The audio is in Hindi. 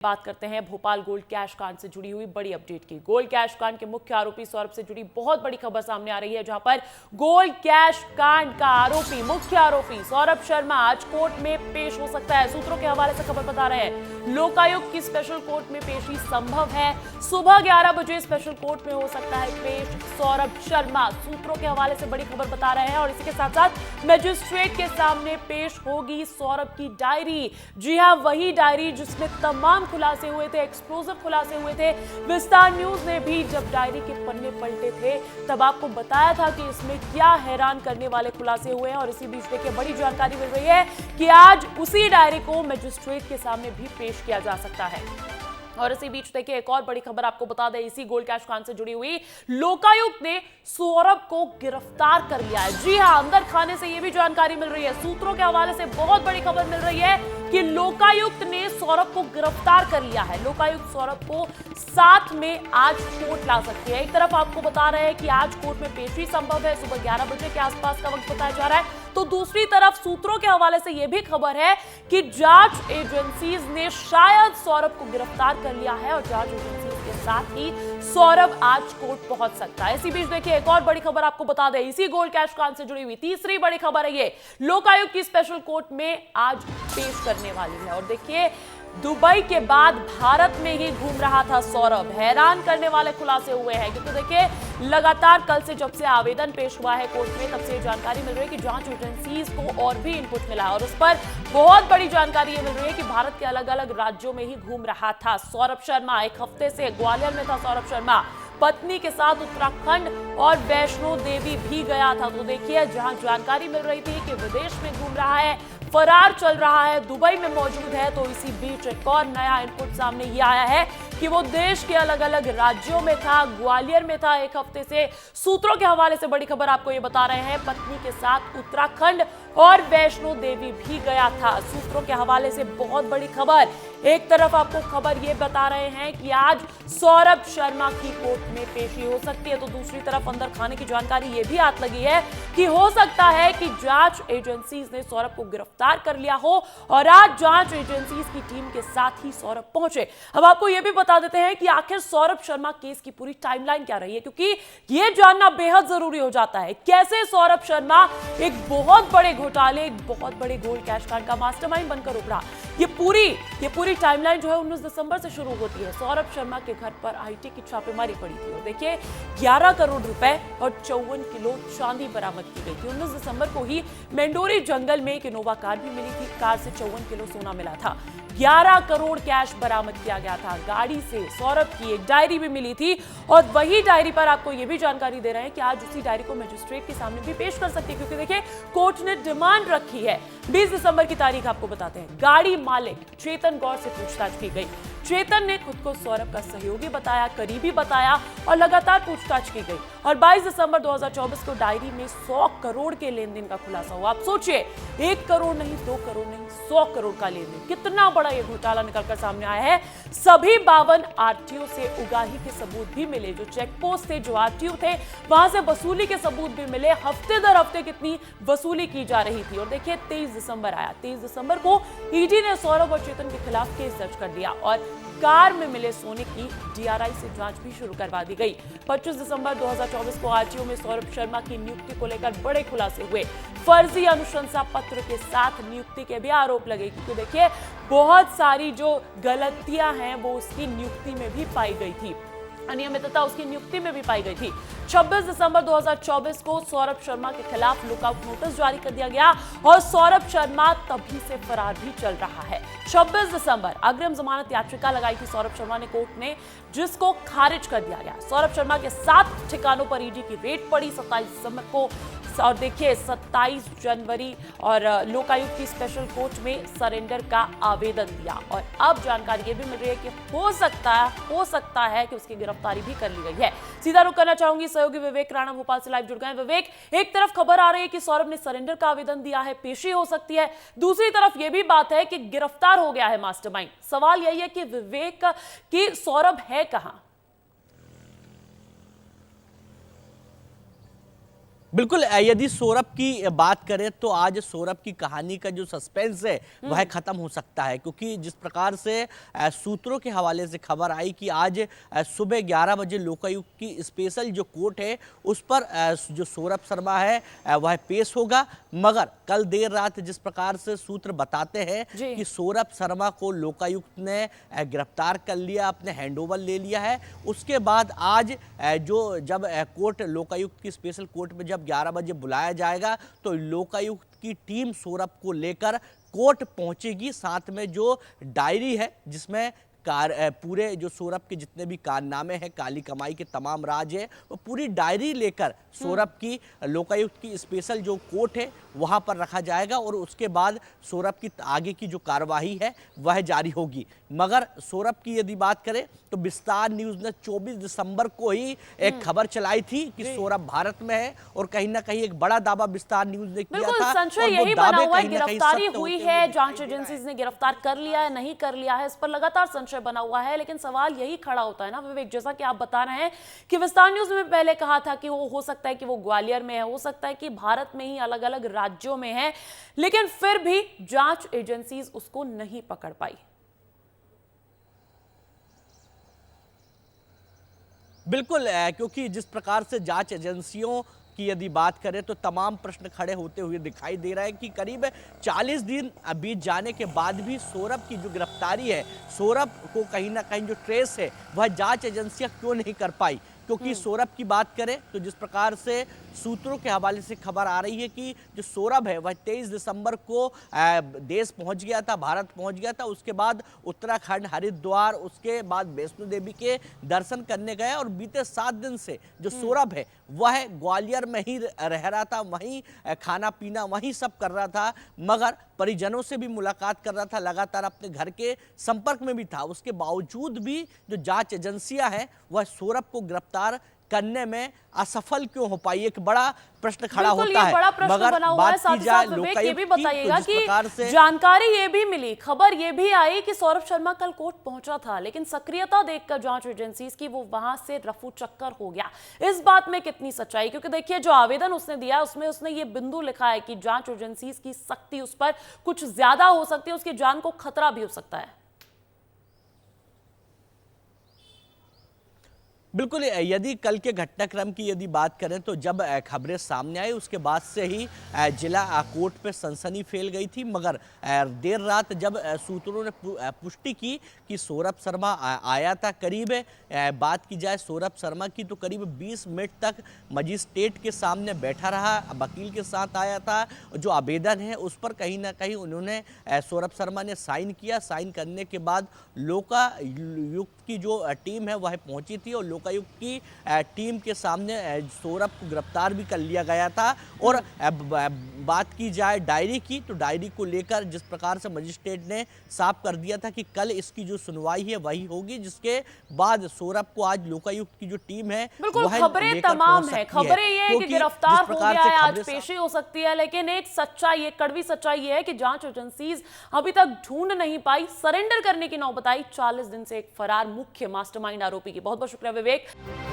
बात करते हैं भोपाल गोल्ड कैश कांड से जुड़ी हुई बड़ी अपडेट की। गोल्ड कैश कांड के मुख्य आरोपी सौरभ से जुड़ी बहुत बड़ी खबर सामने आ रही है, जहां पर गोल्ड कैश कांड का मुख्य आरोपी सौरभ शर्मा आज कोर्ट में पेश हो सकता है। सूत्रों के हवाले से खबर बता रहे हैं लोकायुक्त की स्पेशल कोर्ट में पेशी संभव है। सुबह 11 बजे स्पेशल कोर्ट में हो सकता है पेश सौरभ शर्मा। सूत्रों के हवाले से बड़ी खबर बता रहे हैं और इसी के साथ साथ मजिस्ट्रेट के सामने पेश होगी सौरभ की डायरी। जी हां, वही डायरी जिसमें तमाम खुलासे हुए थे, एक्सप्लोसिव खुलासे हुए थे। विस्तार न्यूज ने भी जब डायरी के पन्ने पलटे थे तब आपको बताया था कि इसमें क्या हैरान करने वाले खुलासे हुए हैं। और इसी बीच देखिए बड़ी जानकारी मिल रही है कि आज उसी डायरी को मजिस्ट्रेट के सामने भी पेश किया जा सकता है। और इसी बीच देखिए एक और बड़ी खबर आपको बता दें, इसी गोल्ड कैश कांड से जुड़ी हुई लोकायुक्त ने सौरभ को गिरफ्तार कर लिया है। जी हां, अंदर खाने से यह भी जानकारी मिल रही है। सूत्रों के हवाले से बहुत बड़ी खबर मिल रही है कि लोकायुक्त ने सौरभ को गिरफ्तार कर लिया है। लोकायुक्त सौरभ को साथ में आज कोर्ट ला सकती है। एक तरफ आपको बता रहे हैं कि आज कोर्ट में पेशी संभव है, सुबह 11 बजे के आसपास का वक्त बताया जा रहा है। तो दूसरी तरफ सूत्रों के हवाले से यह भी खबर है कि जांच एजेंसीज ने शायद सौरभ को गिरफ्तार कर लिया है और जांच एजेंसीज के साथ ही सौरभ आज कोर्ट पहुंच सकता है। इसी बीच देखिए एक और बड़ी खबर आपको बता दें, इसी गोल्ड कैश कांड से जुड़ी हुई तीसरी बड़ी खबर है ये लोकायुक्त की स्पेशल कोर्ट में आज पेश करने वाली है। और देखिए दुबई के बाद भारत में ही घूम रहा था सौरभ। हैरान करने वाले खुलासे हुए हैं क्योंकि देखिए लगातार कल से जब से आवेदन पेश हुआ है कोर्ट में तब से जानकारी मिल रही है कि जांच एजेंसीज को और भी इनपुट मिला है। और उस पर बहुत बड़ी जानकारी ये मिल रही है कि भारत के अलग अलग राज्यों में ही घूम रहा था सौरभ शर्मा। एक हफ्ते से ग्वालियर में था सौरभ शर्मा, पत्नी के साथ उत्तराखंड और वैष्णो देवी भी गया था। तो देखिए जहां जानकारी मिल रही थी कि विदेश में घूम रहा है, फरार चल रहा है, दुबई में मौजूद है, तो इसी बीच एक और नया इनपुट सामने ये आया है कि वो देश के अलग अलग राज्यों में था, ग्वालियर में था एक हफ्ते से। सूत्रों के हवाले से बड़ी खबर आपको ये बता रहे हैं पत्नी के साथ उत्तराखंड और वैष्णो देवी भी गया था। सूत्रों के हवाले से बहुत बड़ी खबर। एक तरफ आपको खबर ये बता रहे हैं कि आज सौरभ शर्मा की कोर्ट में पेशी हो सकती है, तो दूसरी तरफ अंदर खाने की जानकारी ये भी हाथ लगी है कि हो सकता है कि जांच एजेंसीज ने सौरभ को गिरफ्तार कर लिया हो और आज जांच एजेंसीज की टीम के साथ ही सौरभ पहुंचे। अब आपको यह भी बता देते हैं कि आखिर सौरभ शर्मा केस की पूरी टाइमलाइन क्या रही है, क्योंकि यह जानना बेहद जरूरी हो जाता है कैसे सौरभ शर्मा एक बहुत बड़े घोटाले, एक बहुत बड़े गोल्ड कैश कांड का मास्टरमाइंड बनकर उभरा। ये पूरी टाइमलाइन जो है 19 दिसंबर से शुरू होती है। सौरभ शर्मा के घर पर आईटी की छापेमारी पड़ी थी और देखिए 11 करोड़ रुपए और 54 किलो चांदी बरामद की गई थी। 19 दिसंबर को ही मेंडोरी जंगल में एक इनोवा कार भी मिली थी। कार से 54 किलो सोना मिला था। 11 करोड़ कैश बरामद किया गया था। गाड़ी से सौरभ की एक डायरी भी मिली थी और वही डायरी पर आपको यह भी जानकारी दे रहे हैं कि आज उसी डायरी को मजिस्ट्रेट के सामने भी पेश कर सकती है, क्योंकि देखिए कोर्ट ने डिमांड रखी है। 20 दिसंबर की तारीख आपको बताते हैं। गाड़ी मालिक चेतन गौर से पूछताछ की गई। चेतन ने खुद को सौरभ का सहयोगी बताया, करीबी बताया और लगातार पूछताछ की गई। और 22 दिसंबर 2024 को डायरी में 100 करोड़ के लेन देन का खुलासा हुआ। आप सोचिए 1 करोड़ नहीं, 2 करोड़ नहीं, 100 करोड़ का लेन देन। कितना बड़ा ये घोटाला निकलकर सामने आया है। सभी 52 आरटीओ से उगाही के सबूत भी मिले, जो चेक पोस्ट थे, जो आरटीओ थे, वहां से वसूली के सबूत भी मिले। हफ्ते दर हफ्ते कितनी वसूली की जा रही थी। और देखिए 23 दिसंबर आया। 23 दिसंबर को ईडी ने सौरभ और चेतन के खिलाफ केस दर्ज कर दिया और कार में मिले सोने की डीआरआई से जांच भी शुरू करवा दी गई। 25 दिसंबर 2024 को आरटीओ में सौरभ शर्मा की नियुक्ति को लेकर बड़े खुलासे हुए। फर्जी अनुशंसा पत्र के साथ नियुक्ति के भी आरोप लगे, क्योंकि देखिए बहुत सारी जो गलतियां हैं वो उसकी नियुक्ति में भी पाई गई थी, अनियमितता उसकी नियुक्ति में भी पाई गई थी। 26 दिसंबर 2024 को सौरभ शर्मा के खिलाफ लुकआउट नोटिस जारी कर दिया गया और सौरभ शर्मा तभी से फरार भी चल रहा है। 26 दिसंबर अग्रिम जमानत याचिका लगाई थी सौरभ शर्मा ने कोर्ट में, जिसको खारिज कर दिया गया। सौरभ शर्मा के 7 ठिकानों पर ईडी की रेड पड़ी 27 दिसंबर को। और देखिए 27 जनवरी और लोकायुक्त की स्पेशल कोर्ट में सरेंडर का आवेदन दिया। और अब जानकारी ये भी मिल रही है कि हो सकता है कि उसकी गिरफ्तारी भी कर ली गई है। सीधा रुख करना चाहूंगी सहयोगी विवेक राणा भोपाल से लाइव जुड़ गए। विवेक, एक तरफ खबर आ रही है कि सौरभ ने सरेंडर का आवेदन दिया है, पेशी हो सकती है, दूसरी तरफ यह भी बात है कि गिरफ्तार हो गया है मास्टरमाइंड। सवाल यही है कि विवेक की सौरभ है कहां? बिल्कुल, यदि सौरभ की बात करें तो आज सौरभ की कहानी का जो सस्पेंस है वह खत्म हो सकता है, क्योंकि जिस प्रकार से सूत्रों के हवाले से खबर आई कि आज सुबह 11 बजे लोकायुक्त की स्पेशल जो कोर्ट है उस पर जो सौरभ शर्मा है वह पेश होगा। मगर कल देर रात जिस प्रकार से सूत्र बताते हैं कि सौरभ शर्मा को लोकायुक्त ने गिरफ्तार कर लिया, अपने हैंडओवर ले लिया है। उसके बाद आज जब कोर्ट लोकायुक्त की स्पेशल कोर्ट में जब 11 बजे बुलाया जाएगा तो लोकायुक्त की टीम सौरभ को लेकर कोर्ट पहुंचेगी। साथ में जो डायरी है जिसमें पूरे जो सौरभ के जितने भी कारनामे हैं, काली कमाई के तमाम राज है, वो पूरी डायरी लेकर सौरभ की लोकायुक्त की स्पेशल जो कोर्ट है वहां पर रखा जाएगा और उसके बाद सौरभ की आगे की जो कार्यवाही है वह जारी होगी। मगर सौरभ की यदि बात करें तो विस्तार न्यूज ने 24 दिसंबर को ही एक खबर चलाई थी कि सौरभ भारत में है और कहीं ना कहीं एक बड़ा दावा विस्तार न्यूज ने किया था। संशय यही बना हुआ है, गिरफ्तारी हुई है, जांच एजेंसीज ने गिरफ्तार कर लिया है, नहीं कर लिया है, इस पर लगातार संशय बना हुआ है। लेकिन सवाल यही खड़ा होता है ना विवेक, जैसा कि आप बता रहे हैं कि विस्तार न्यूज में पहले कहा था कि वो हो सकता है कि वो ग्वालियर में है, हो सकता है कि भारत में ही अलग अलग राज्यों में है, लेकिन फिर भी जांच एजेंसीज उसको नहीं पकड़ पाई। बिल्कुल, क्योंकि जिस प्रकार से जांच एजेंसियों की यदि बात करें तो तमाम प्रश्न खड़े होते हुए दिखाई दे रहा है कि करीब 40 दिन बीत जाने के बाद भी सौरभ की जो गिरफ्तारी है, सौरभ को कहीं ना कहीं जो ट्रेस है वह जांच एजेंसियां क्यों नहीं कर पाई। क्योंकि सौरभ की बात करें तो जिस प्रकार से सूत्रों के हवाले से खबर आ रही है कि जो सौरभ है वह 23 दिसंबर को देश पहुंच गया था, भारत पहुंच गया था। उसके बाद उत्तराखंड, हरिद्वार, उसके बाद वैष्णो देवी के दर्शन करने गया और बीते 7 दिन से जो सौरभ है वह ग्वालियर में ही रह रहा था, वहीं खाना पीना वहीं सब कर रहा था। मगर परिजनों से भी मुलाकात कर रहा था, लगातार अपने घर के संपर्क में भी था। उसके बावजूद भी जो जांच एजेंसियां हैं वह सौरभ को गिरफ्तार करने में असफल क्यों हो पाई, एक बड़ा प्रश्न खड़ा होता है। बड़ा प्रश्न बना हुआ है। साथ ही साथ विवेक ये भी बताइएगा कि जानकारी ये भी मिली, खबर ये भी आई कि सौरभ शर्मा कल कोर्ट पहुंचा था, लेकिन सक्रियता देखकर जांच एजेंसीज की वो वहां से रफू चक्कर हो गया। इस बात में कितनी सच्चाई, क्योंकि देखिए जो आवेदन उसने दिया उसमें उसने ये बिंदु लिखा है कि जांच एजेंसीज की सख्ती उस पर कुछ ज्यादा हो सकती है, उसकी जान को खतरा भी हो सकता है। बिल्कुल, यदि कल के घटनाक्रम की यदि बात करें तो जब खबरें सामने आई उसके बाद से ही जिला कोर्ट पे सनसनी फैल गई थी। मगर देर रात जब सूत्रों ने पुष्टि की कि सौरभ शर्मा आया था, करीब बात की जाए सौरभ शर्मा की तो करीब 20 मिनट तक मजिस्ट्रेट के सामने बैठा रहा, वकील के साथ आया था। जो आवेदन है उस पर कहीं ना कहीं उन्होंने सौरभ शर्मा ने साइन किया। साइन करने के बाद लोकायुक्त की जो टीम है वह पहुंची थी और लोकायुक्त की टीम के सामने सौरभ को गिरफ्तार भी कर लिया गया था। और बात की जाए डायरी की तो डायरी को लेकर जिस प्रकार से मजिस्ट्रेट ने साफ कर दिया था कि कल इसकी जो सुनवाई है वही होगी, जिसके बाद सौरभ को आज लोकायुक्त की जो टीम है बिल्कुल खबरें तमाम है, खबरें ये है कि गिरफ्तार हो गया है, आज पेशी हो सकती है, लेकिन एक सच्चाई, एक कड़वी सच्चाई ये है कि जांच एजेंसीज अभी तक ढूंढ नहीं पाई, सरेंडर करने की नौबत आई 40 दिन से एक फरार मुख्य मास्टरमाइंड आरोपी की। बहुत बहुत शुक्रिया विवेक।